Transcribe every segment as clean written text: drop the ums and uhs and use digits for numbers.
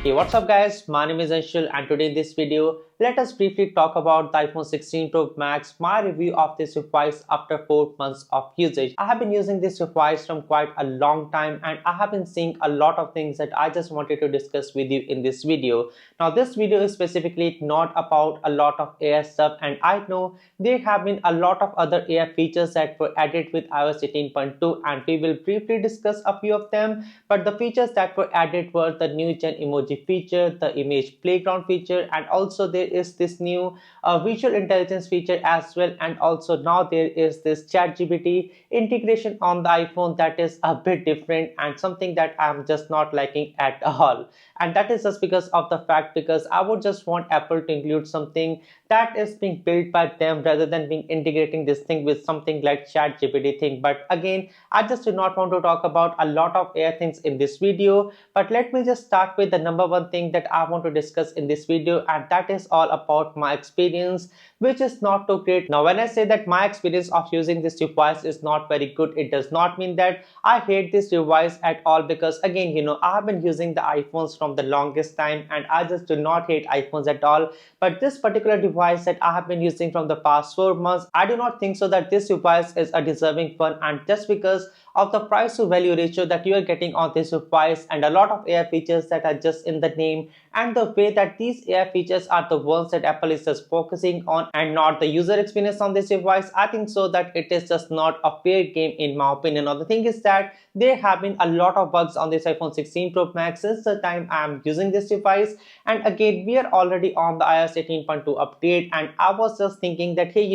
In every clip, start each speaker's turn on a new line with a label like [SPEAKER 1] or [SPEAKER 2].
[SPEAKER 1] Hey, what's up guys, my name is Anshul and today in this video let us briefly talk about the iPhone 16 Pro Max, my review of this device after 4 months of usage. I have been using this device from quite a long time and I have been seeing a lot of things that I just wanted to discuss with you in this video. Now this video is specifically not about a lot of AI stuff, and I know there have been a lot of other AI features that were added with iOS 18.2 and we will briefly discuss a few of them, but the features that were added were the new gen emoji feature, the image playground feature, and also there is this new visual intelligence feature as well, and also now there is this ChatGPT integration on the iPhone that is a bit different and something that I'm just not liking at all. And that is just because of the fact because I would just want Apple to include something that is being built by them rather than being integrating this thing with something like ChatGPT thing. But again, I just do not want to talk about a lot of AI things in this video, but let me just start with the number one thing that I want to discuss in this video, and that is all about my experience, which is not too great. Now when I say that my experience of using this device is not very good, it does not mean that I hate this device at all, because again, I have been using the iPhones from the longest time and I just do not hate iPhones at all. But this particular device that I have been using from the past 4 months, I do not think so that this device is a deserving one, and just because of the price to value ratio that you are getting on this device and a lot of AI features that are just in the name, and the way that these AI features are the ones that Apple is just focusing on and not the user experience on this device, I think so that it is just not a fair game in my opinion. Now the thing is that there have been a lot of bugs on this iPhone 16 Pro Max since the time I am using this device, and again we are already on the iOS 18.2 update, and I was just thinking that hey,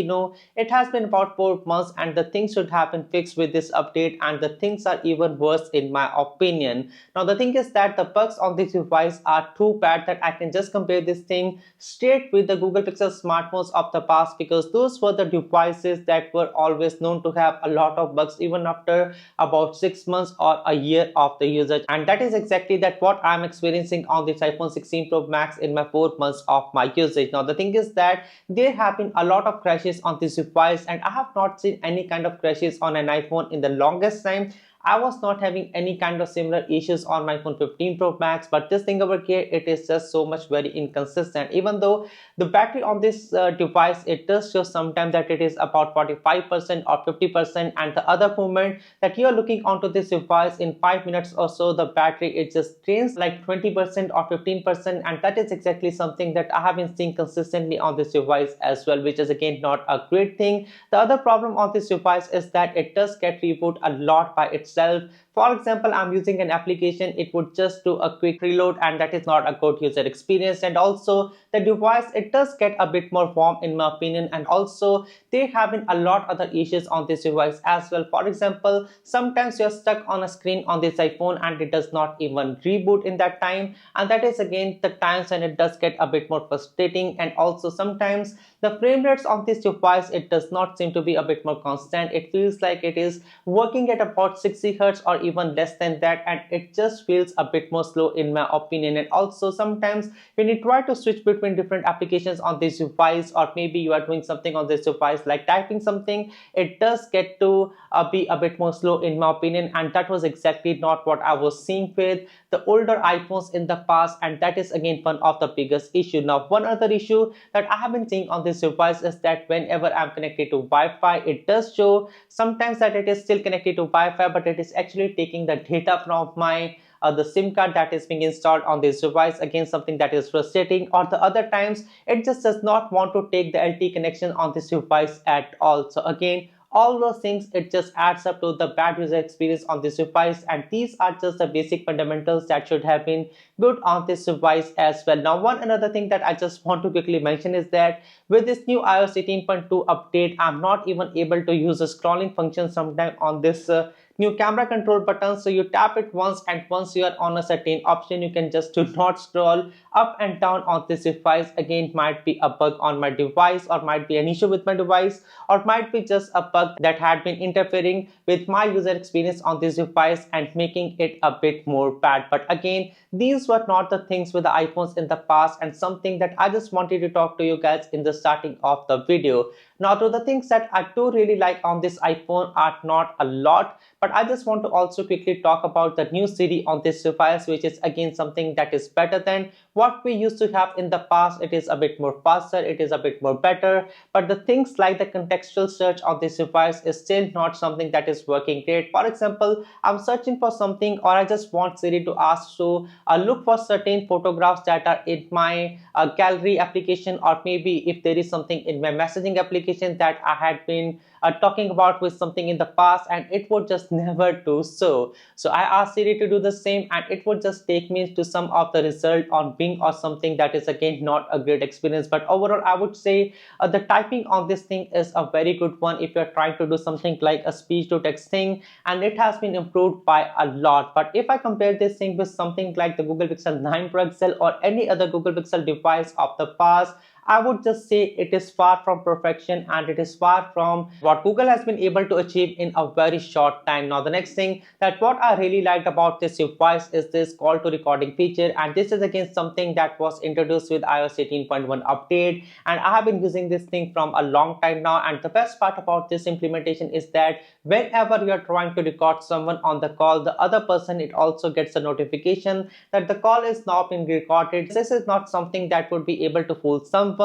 [SPEAKER 1] it has been about 4 months and the things should have been fixed with this update, and the things are even worse in my opinion. Now the thing is that the bugs on this device are too bad that I can just compare this thing straight with the Google Pixel smartphones of the past, because those were the devices that were always known to have a lot of bugs even after about 6 months or a year of the usage, and that is exactly that what I'm experiencing on this iPhone 16 Pro Max in my 4 months of my usage. Now the thing is that there have been a lot of crashes on this device and I have not seen any kind of crashes on an iPhone in the longest time. I was not having any kind of similar issues on my iPhone 15 Pro Max, but this thing over here, it is just so much very inconsistent. Even though the battery on this device, it does show sometimes that it is about 45% or 50%, and the other moment that you are looking onto this device in 5 minutes or so, the battery it just drains like 20% or 15%, and that is exactly something that I have been seeing consistently on this device as well, which is again not a great thing. The other problem on this device is that it does get reboot a lot by itself. For example, I'm using an application, it would just do a quick reload, and that is not a good user experience. And also the device, it does get a bit more warm in my opinion, and also there have been a lot other issues on this device as well. For example, sometimes you're stuck on a screen on this iPhone and it does not even reboot in that time, and that is again the times when it does get a bit more frustrating. And also sometimes the frame rates on this device, it does not seem to be a bit more constant. It feels like it is working at about 60 Hz or even less than that, and it just feels a bit more slow in my opinion. And also sometimes when you try to switch between different applications on this device, or maybe you are doing something on this device like typing something, it does get to be a bit more slow in my opinion, and that was exactly not what I was seeing with the older iPhones in the past, and that is again one of the biggest issue. Now one other issue that I have been seeing on this device is that whenever I'm connected to Wi-Fi, it does show sometimes that it is still connected to Wi-Fi, but it is actually taking the data from my the SIM card that is being installed on this device, again something that is frustrating. Or the other times it just does not want to take the LTE connection on this device at all. So again, all those things, it just adds up to the bad user experience on this device, and these are just the basic fundamentals that should have been good on this device as well. Now one another thing that I just want to quickly mention is that with this new iOS 18.2 update, I'm not even able to use the scrolling function sometime on this new camera control button. So you tap it once, and once you are on a certain option, you can just do not scroll up and down on this device. Again, might be a bug on my device, or might be an issue with my device, or might be just a bug that had been interfering with my user experience on this device and making it a bit more bad. But again, these were not the things with the iPhones in the past, and something that I just wanted to talk to you guys in the starting of the video. Now, to the things that I do really like on this iPhone are not a lot, but I just want to also quickly talk about the new Siri on this device, which is again something that is better than what we used to have in the past. It is a bit more faster, it is a bit more better, but the things like the contextual search on this device is still not something that is working great. For example, I'm searching for something, or I just want Siri to ask to look for certain photographs that are in my gallery application, or maybe if there is something in my messaging application that I had been talking about with something in the past, and it would just never do so. So I asked Siri to do the same, and it would just take me to some of the result on Bing or something. That is again not a great experience, but overall I would say the typing on this thing is a very good one if you're trying to do something like a speech to text thing, and it has been improved by a lot. But if I compare this thing with something like the Google Pixel 9 Pro XL or any other Google Pixel device of the past, I would just say it is far from perfection, and it is far from what Google has been able to achieve in a very short time. Now, the next thing that what I really liked about this device is this call to recording feature, and this is again something that was introduced with iOS 18.1 update, and I have been using this thing from a long time now. And the best part about this implementation is that whenever you are trying to record someone on the call, the other person, it also gets a notification that the call is now being recorded. This is not something that would be able to fool someone,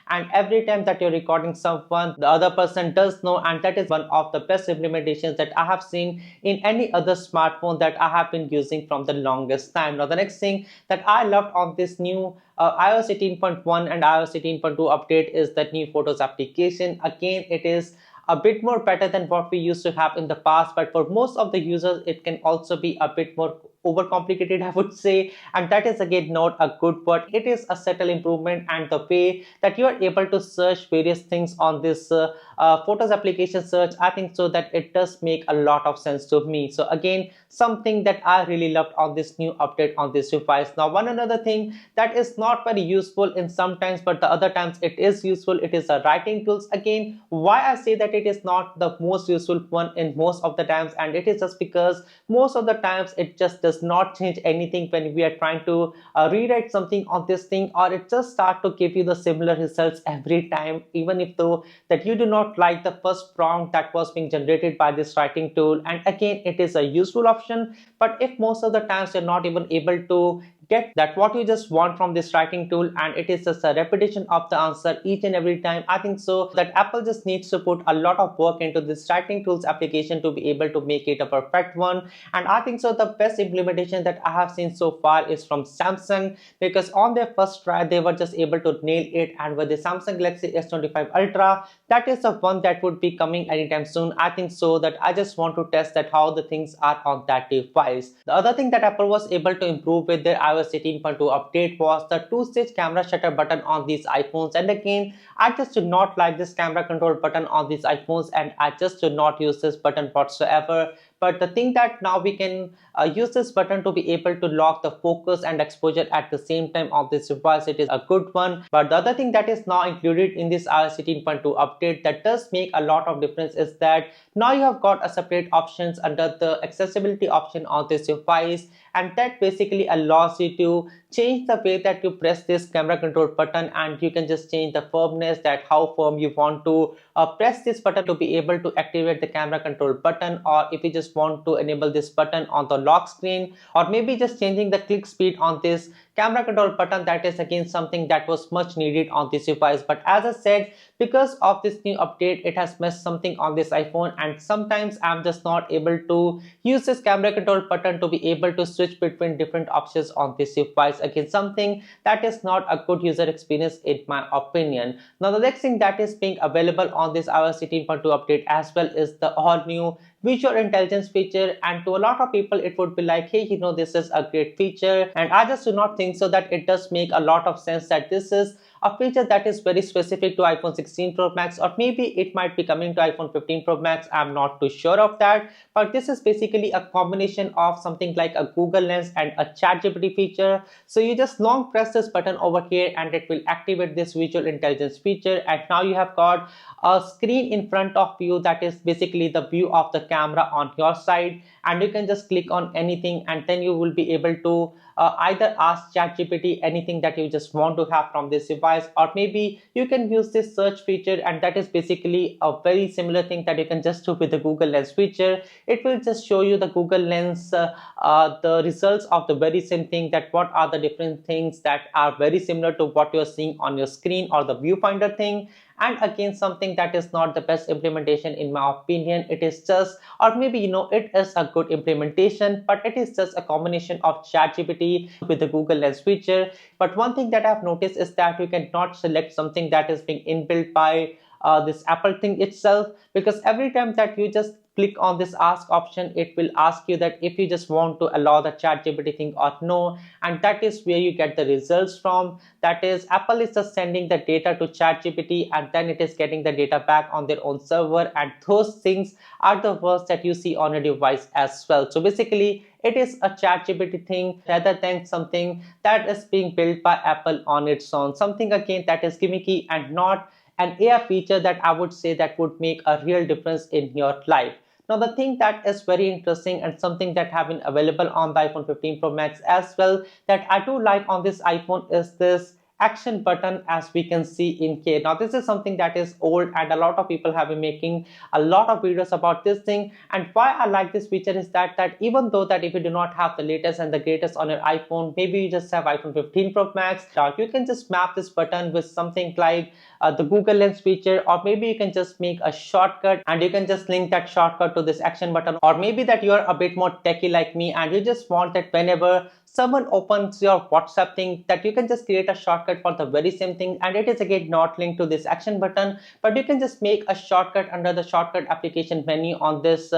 [SPEAKER 1] and every time that you're recording someone, the other person does know, and that is one of the best implementations that I have seen in any other smartphone that I have been using from the longest time. Now, the next thing that I loved on this new iOS 18.1 and iOS 18.2 update is that new Photos application. Again, it is a bit more better than what we used to have in the past, but for most of the users it can also be a bit more overcomplicated, I would say, and that is again not a good word. It is a subtle improvement, and the way that you are able to search various things on this Photos application search, I think so that it does make a lot of sense to me. So again, something that I really loved on this new update on this device. Now, one another thing that is not very useful in some times, but the other times it is useful, it is the writing tools. Again, why I say that it is not the most useful one in most of the times, and it is just because most of the times it just does not change anything when we are trying to rewrite something on this thing, or it just start to give you the similar results every time, even if though that you do not like the first prompt that was being generated by this writing tool. And again, it is a useful option, but if most of the times you're not even able to get that what you just want from this writing tool, and it is just a repetition of the answer each and every time, I think so that Apple just needs to put a lot of work into this writing tools application to be able to make it a perfect one. And I think so the best implementation that I have seen so far is from Samsung, because on their first try they were just able to nail it, and with the Samsung Galaxy S25 Ultra, that is the one that would be coming anytime soon. I think so that I just want to test that how the things are on that device. The other thing that Apple was able to improve with their iOS 18.2 update was the two-stage camera shutter button on these iPhones. And again, I just do not like this camera control button on these iPhones, and I just do not use this button whatsoever. But the thing that now we can use this button to be able to lock the focus and exposure at the same time on this device, it is a good one. But the other thing that is now included in this iOS 18.2 update that does make a lot of difference is that now you have got a separate options under the accessibility option on this device, and that basically allows you to change the way that you press this camera control button, and you can just change the firmness, that how firm you want to press this button to be able to activate the camera control button, or if you just want to enable this button on the lock screen, or maybe just changing the click speed on this camera control button. That is again something that was much needed on this device. But as I said, because of this new update, it has messed something on this iPhone, and sometimes I'm just not able to use this camera control button to be able to switch between different options on this device. Again, something that is not a good user experience in my opinion. Now, the next thing that is being available on this iOS 18.2 update as well is the all new visual intelligence feature, and to a lot of people it would be like, hey, you know, this is a great feature, and I just do not think so that it does make a lot of sense that this is a feature that is very specific to iPhone 16 Pro Max, or maybe it might be coming to iPhone 15 Pro Max. I'm not too sure of that, but this is basically a combination of something like a Google Lens and a ChatGPT feature. So you just long press this button over here, and it will activate this visual intelligence feature, and now you have got a screen in front of you that is basically the view of the camera on your side, and you can just click on anything, and then you will be able to either ask ChatGPT anything that you just want to have from this device, or maybe you can use this search feature, and that is basically a very similar thing that you can just do with the Google Lens feature. It will just show you the Google Lens the results of the very same thing, that what are the different things that are very similar to what you're seeing on your screen or the viewfinder thing. And again, something that is not the best implementation in my opinion. It is just, or maybe it is a good implementation, but it is just a combination of ChatGPT with the Google Lens feature. But one thing that I've noticed is that you cannot select something that is being inbuilt by this Apple thing itself, because every time that you just click on this ask option, it will ask you that if you just want to allow the ChatGPT thing or no. And that is where you get the results from. That is, Apple is just sending the data to ChatGPT, and then it is getting the data back on their own server, and those things are the words that you see on your device as well. So basically, it is a ChatGPT thing rather than something that is being built by Apple on its own. Something again that is gimmicky and not an AI feature that I would say that would make a real difference in your life. Now, the thing that is very interesting and something that have been available on the iPhone 15 Pro Max as well, that I do like on this iPhone, is this action button, as we can see in here. Now, this is something that is old, and a lot of people have been making a lot of videos about this thing. And why I like this feature is that even though that if you do not have the latest and the greatest on your iPhone, maybe you just have iPhone 15 Pro Max, you can just map this button with something like the Google Lens feature, or maybe you can just make a shortcut and you can just link that shortcut to this action button. Or maybe that you are a bit more techie like me and you just want that whenever someone opens your WhatsApp thing, that you can just create a shortcut for the very same thing, and it is again not linked to this action button, but you can just make a shortcut under the shortcut application menu on this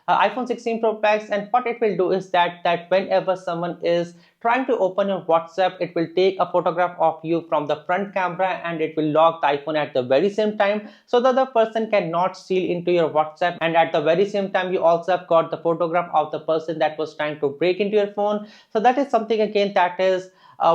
[SPEAKER 1] iPhone 16 Pro Max. And what it will do is that whenever someone is trying to open your WhatsApp, it will take a photograph of you from the front camera, and it will lock the iPhone at the very same time, so that the person cannot steal into your WhatsApp. And at the very same time, you also have got the photograph of the person that was trying to break into your phone. So that is something again that is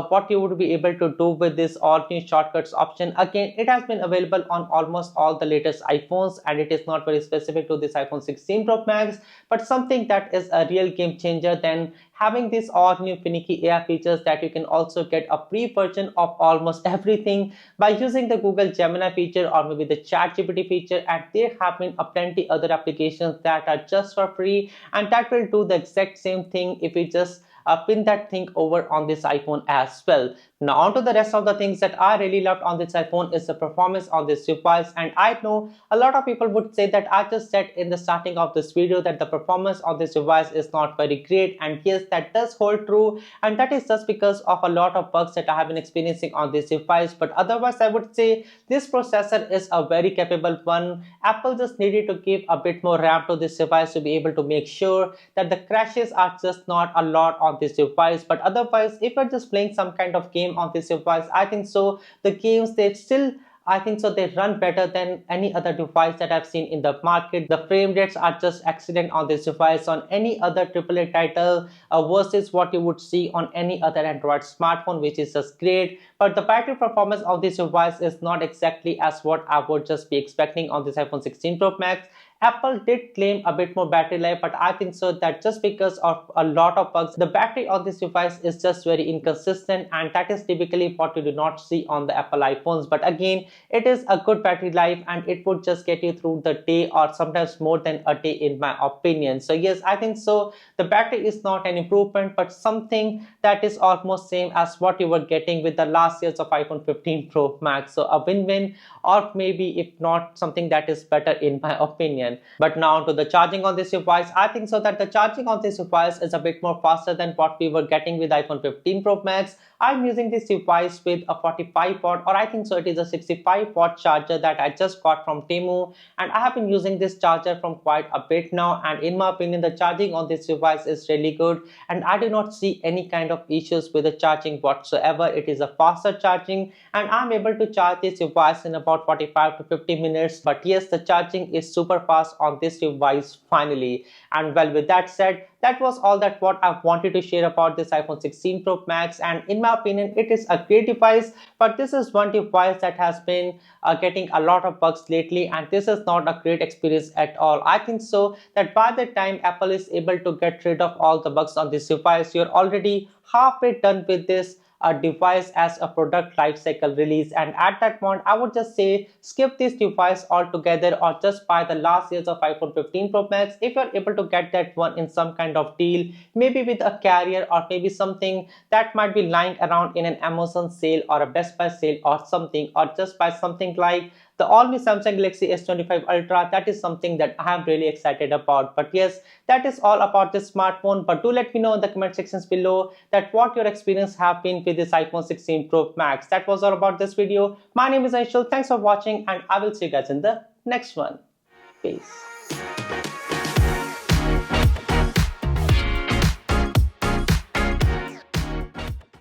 [SPEAKER 1] what you would be able to do with this all new shortcuts option. Again, it has been available on almost all the latest iPhones, and it is not very specific to this iPhone 16 Pro Max, but something that is a real game changer than having these all new finicky AI features, that you can also get a free version of almost everything by using the Google Gemini feature or maybe the ChatGPT feature. And there have been plenty other applications that are just for free, and that will do the exact same thing if you just pin that thing over on this iPhone as well. Now, on to the rest of the things that I really loved on this iPhone is the performance on this device. And I know a lot of people would say that I just said in the starting of this video that the performance on this device is not very great, and yes, that does hold true, and that is just because of a lot of bugs that I have been experiencing on this device. But otherwise, I would say this processor is a very capable one. Apple just needed to give a bit more RAM to this device to be able to make sure that the crashes are just not a lot on this device. But otherwise, if you're just playing some kind of game on this device, I think so the games, they still, I think so they run better than any other device that I've seen in the market. The frame rates are just excellent on this device on any other AAA title versus what you would see on any other Android smartphone, which is just great. But the battery performance of this device is not exactly as what I would just be expecting on this iPhone 16 Pro Max. Apple did claim a bit more battery life, but I think so that just because of a lot of bugs, the battery on this device is just very inconsistent, and that is typically what you do not see on the Apple iPhones. But again, it is a good battery life, and it would just get you through the day or sometimes more than a day in my opinion. So yes, I think so the battery is not an improvement, but something that is almost same as what you were getting with the last years of iPhone 15 Pro Max. So a win-win, or maybe if not, something that is better in my opinion. But now to the charging on this device, I think so that the charging on this device is a bit more faster than what we were getting with iPhone 15 Pro Max. I'm using this device with a 45 watt, or I think so it is a 65 watt charger that I just got from Temu, and I have been using this charger from quite a bit now, and in my opinion the charging on this device is really good, and I do not see any kind of issues with the charging whatsoever. It is a faster charging, and I'm able to charge this device in about 45 to 50 minutes. But yes, the charging is super fast fast on this device finally. And well, with that said, that was all that what I wanted to share about this iPhone 16 Pro Max. And in my opinion, it is a great device, but this is one device that has been getting a lot of bugs lately, and this is not a great experience at all. I think so that by the time Apple is able to get rid of all the bugs on this device, you're already halfway done with this device as a product lifecycle release, and at that point I would just say skip this device altogether or just buy the last years of iPhone 15 Pro Max if you're able to get that one in some kind of deal, maybe with a carrier or maybe something that might be lying around in an Amazon sale or a Best Buy sale or something, or just buy something like the all-new Samsung Galaxy S25 Ultra. That is something that I am really excited about. But yes, that is all about this smartphone. But do let me know in the comment sections below that what your experience have been with this iPhone 16 Pro Max. That was all about this video. My name is Anshul. Thanks for watching, and I will see you guys in the next one. Peace.